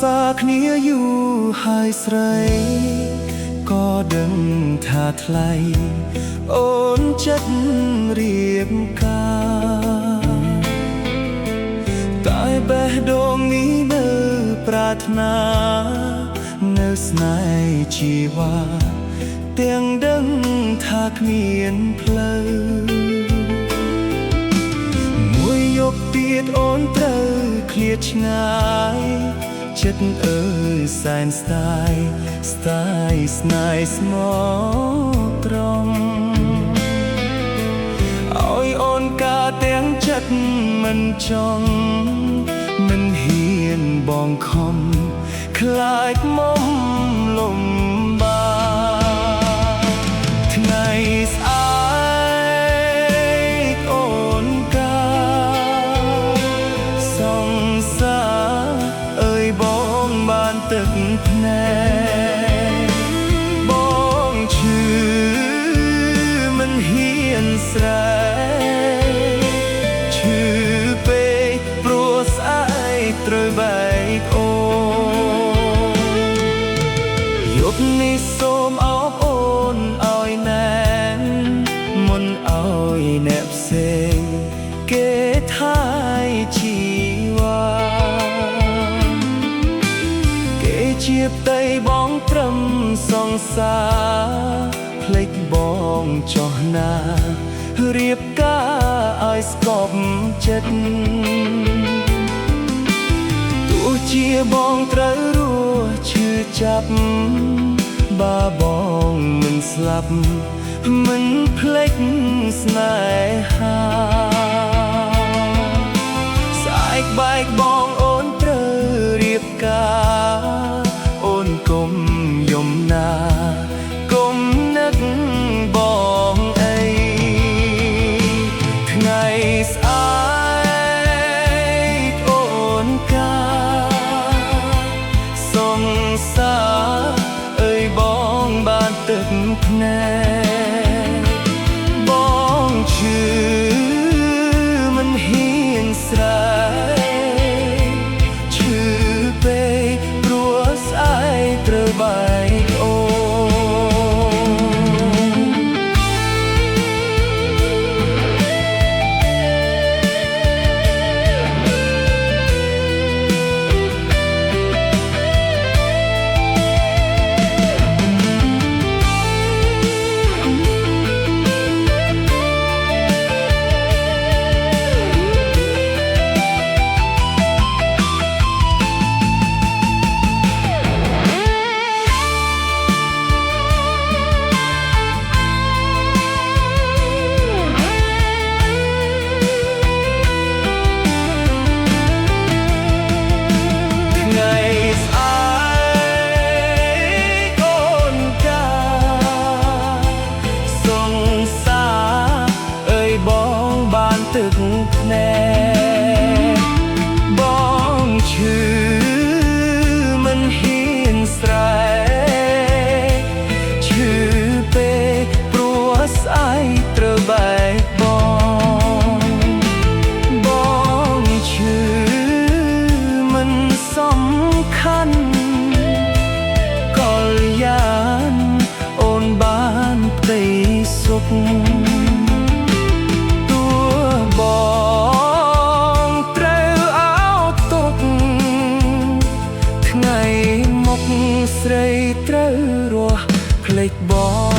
សារគ្នាយូរហើយស្រីក៏ដឹងថាថ្លៃអូនចិត្តរៀបការតែបេះដូងនេះនៅប្រាថ្នានៅស្នេហ៍ជីវ៉ាទាំងដឹងថាគ្មានផ្លូវមួយយកទៀតអូនត្រូវឃ្លាតឆ្ងាយចិត្តអើយសែនស្ដាយស្ដាយស្នេហ៍ស្មោះត្រង់ឲ្យអូនការទាំងចិត្តមិនចង់មិនហ៊ានបងខំខ្លាចមុំលំបាកថ្ងៃស្អែកអូនការសង្សារអើយបងបានទឹកភ្នែកបងឈឺមិនហ៊ានស្រែកឈឺពេកព្រោះស្អែកត្រូវបែកអូនយប់នេះសូមអបអូនឲ្យណែនមុនឲ្យអ្នកផ្សេងគេថាយជីវ៉ាគេជាផ្ទៃបងត្រឹមសង្សារភ្លេចបងចុះណារៀបការឲ្យស្កប់ចិត្តទោះជាបងត្រូវរស់ឈឺចាប់បើបងមិនស្លាប់មិនភ្លេចស្នេហាស្អែកបែកបងអូនត្រូវរៀបការអូនកុំយំណាកុំនឹកបងអីថ្ងៃស្អែកអូនការសង្សារអើយបងបានទឹកភ្នែកបងឈឺមិនហ៊ានស្រែកឈឺពេកព្រោះស្អែកត្រូវបែកអូនទឹកភ្នែកបងឈឺមិនហ៊ានស្រែកឈឺពេកព្រោះស្អែកត្រូវបែកបងឈឺមិនសំខាន់កលយានអូនបានផ្ទៃសុខបងត្រូវអោបទុកថ្ងៃមុខស្រីត្រូវរស់ភ្លេចបង